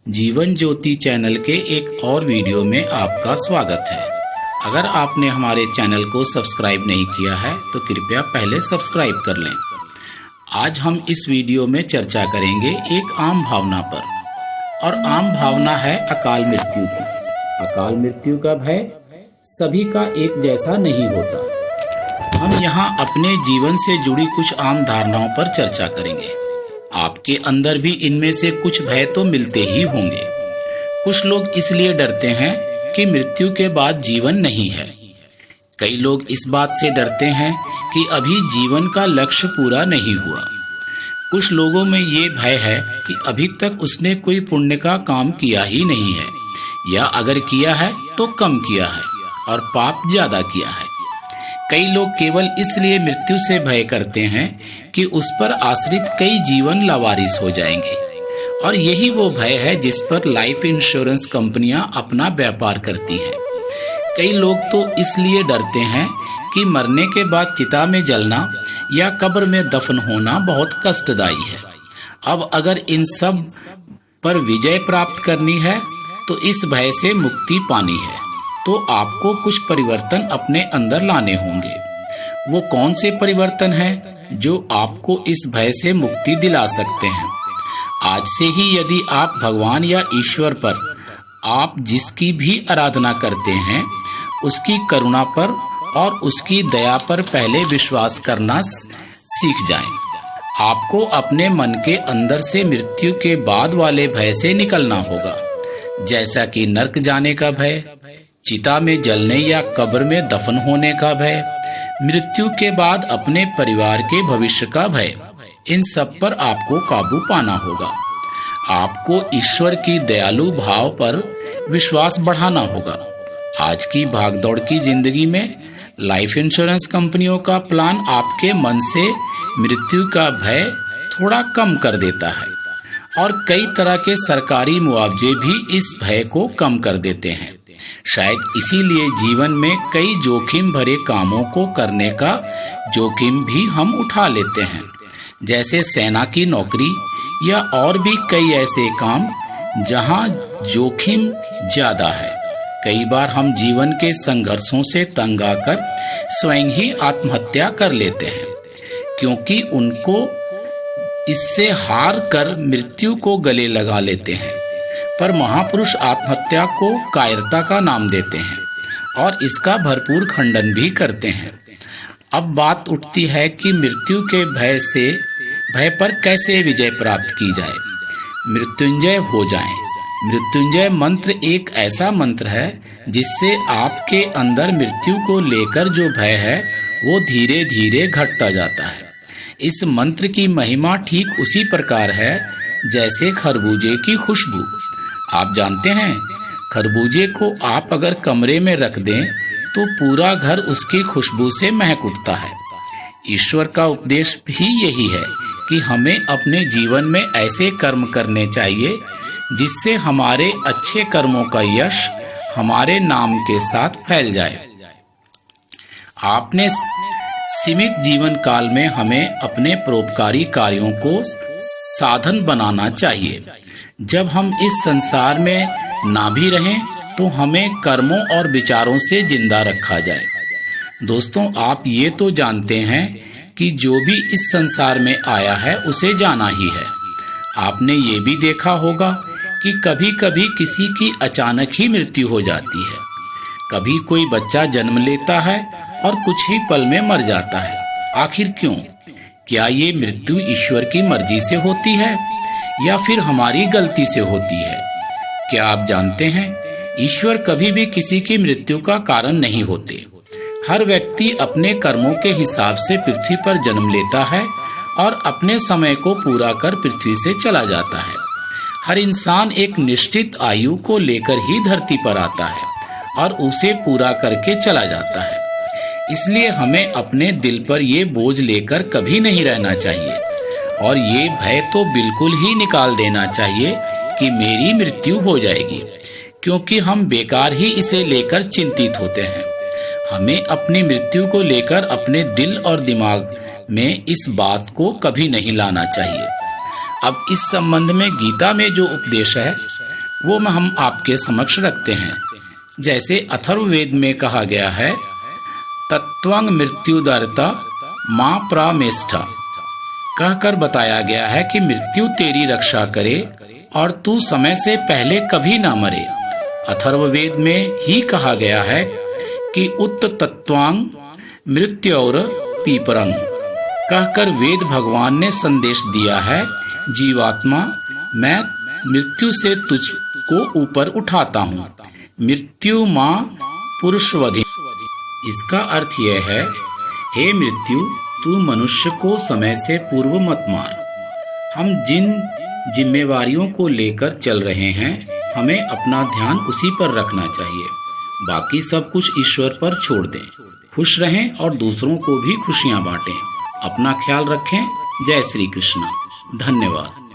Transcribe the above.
Jeevan Jyoti channel के एक और वीडियो में आपका स्वागत है। अगर आपने हमारे चैनल को सब्सक्राइब नहीं किया है तो कृपया पहले सब्सक्राइब कर लें। आज हम इस वीडियो में चर्चा करेंगे एक आम भावना पर, और आम भावना है अकाल मृत्यु की। अकाल मृत्यु का भय सभी का एक जैसा नहीं होता। हम यहाँ अपने जीवन से जुड़ी कुछ आम धारणाओं पर चर्चा करेंगे। आपके अंदर भी इनमें से कुछ भय तो मिलते ही होंगे। कुछ लोग इसलिए डरते हैं कि मृत्यु के बाद जीवन नहीं है। कई लोग इस बात से डरते हैं कि अभी जीवन का लक्ष्य पूरा नहीं हुआ। कुछ लोगों में ये भय है कि अभी तक उसने कोई पुण्य का काम किया ही नहीं है, या अगर किया है तो कम किया है और पाप ज्यादा किया है। कई लोग केवल इसलिए मृत्यु से भय करते हैं कि उस पर आश्रित कई जीवन लावारिस हो जाएंगे, और यही वो भय है जिस पर लाइफ इंश्योरेंस कंपनियां अपना व्यापार करती हैं। कई लोग तो इसलिए डरते हैं कि मरने के बाद चिता में जलना या कब्र में दफन होना बहुत कष्टदायी है। अब अगर इन सब पर विजय प्राप्त करनी है तो इस भय से मुक्ति पानी है, तो आपको कुछ परिवर्तन अपने अंदर लाने होंगे। वो कौन से परिवर्तन हैं जो आपको इस भय से मुक्ति दिला सकते हैं? आज से ही यदि आप भगवान या ईश्वर पर, आप जिसकी भी आराधना करते हैं, उसकी करुणा पर और उसकी दया पर पहले विश्वास करना सीख जाएं। आपको अपने मन के अंदर से मृत्यु के बाद वाले भय से निकलना होगा, जैसा कि नर्क जाने का भय, चिता में जलने या कब्र में दफन होने का भय, मृत्यु के बाद अपने परिवार के भविष्य का भय। इन सब पर आपको काबू पाना होगा। आपको ईश्वर की दयालु भाव पर विश्वास बढ़ाना होगा। आज की भागदौड़ की जिंदगी में लाइफ इंश्योरेंस कंपनियों का प्लान आपके मन से मृत्यु का भय थोड़ा कम कर देता है, और कई तरह के सरकारी मुआवजे भी इस भय को कम कर देते हैं। शायद इसीलिए जीवन में कई जोखिम भरे कामों को करने का जोखिम भी हम उठा लेते हैं, जैसे सेना की नौकरी या और भी कई ऐसे काम जहां जोखिम ज्यादा है। कई बार हम जीवन के संघर्षों से तंग आकर स्वयं ही आत्महत्या कर लेते हैं, क्योंकि उनको इससे हार कर मृत्यु को गले लगा लेते हैं। पर महापुरुष आत्महत्या को कायरता का नाम देते हैं और इसका भरपूर खंडन भी करते हैं। अब बात उठती है कि मृत्यु के भय पर कैसे विजय प्राप्त की जाए, मृत्युंजय हो जाएं। मृत्युंजय मंत्र एक ऐसा मंत्र है जिससे आपके अंदर मृत्यु को लेकर जो भय है वो धीरे धीरे घटता जाता है। इस मंत्र की महिमा ठीक उसी प्रकार है जैसे खरबूजे की खुशबू। आप जानते हैं, खरबूजे को आप अगर कमरे में रख दें तो पूरा घर उसकी खुशबू से महक उठता है। ईश्वर का उपदेश भी यही है कि हमें अपने जीवन में ऐसे कर्म करने चाहिए जिससे हमारे अच्छे कर्मों का यश हमारे नाम के साथ फैल जाए। आपने सीमित जीवन काल में हमें अपने परोपकारी कार्यों को साधन बनाना चाहिए। जब हम इस संसार में ना भी रहें तो हमें कर्मों और विचारों से जिंदा रखा जाए। दोस्तों, आप ये तो जानते हैं कि जो भी इस संसार में आया है उसे जाना ही है। आपने ये भी देखा होगा कि कभी कभी किसी की अचानक ही मृत्यु हो जाती है। कभी कोई बच्चा जन्म लेता है और कुछ ही पल में मर जाता है। आखिर क्यों? क्या ये मृत्यु ईश्वर की मर्जी से होती है या फिर हमारी गलती से होती है? क्या आप जानते हैं, ईश्वर कभी भी किसी की मृत्यु का कारण नहीं होते। हर व्यक्ति अपने कर्मों के हिसाब से पृथ्वी पर जन्म लेता है और अपने समय को पूरा कर पृथ्वी से चला जाता है। हर इंसान एक निश्चित आयु को लेकर ही धरती पर आता है और उसे पूरा करके चला जाता है। इसलिए हमें अपने दिल पर ये बोझ लेकर कभी नहीं रहना चाहिए, और ये भय तो बिल्कुल ही निकाल देना चाहिए कि मेरी मृत्यु हो जाएगी, क्योंकि हम बेकार ही इसे लेकर चिंतित होते हैं। हमें अपनी मृत्यु को लेकर अपने दिल और दिमाग में इस बात को कभी नहीं लाना चाहिए। अब इस संबंध में गीता में जो उपदेश है वो हम आपके समक्ष रखते हैं। जैसे अथर्ववेद में कहा गया है, तत्वं मृत्युदारता मां प्रामेष्ठा, कहकर बताया गया है कि मृत्यु तेरी रक्षा करे और तू समय से पहले कभी ना मरे। अथर्ववेद में ही कहा गया है कि उत्त तत्वांग मृत्योर पीपरंग, कहकर वेद भगवान ने संदेश दिया है, जीवात्मा मैं मृत्यु से तुझको ऊपर उठाता हूँ, मृत्यु मां पुरुषवधि। इसका अर्थ यह है, हे मृत्यु तू मनुष्य को समय से पूर्व मत मार। हम जिन जिम्मेवारियों को लेकर चल रहे हैं, हमें अपना ध्यान उसी पर रखना चाहिए, बाकी सब कुछ ईश्वर पर छोड़ दें। खुश रहें और दूसरों को भी खुशियां बांटें। अपना ख्याल रखें। जय श्री कृष्ण। धन्यवाद।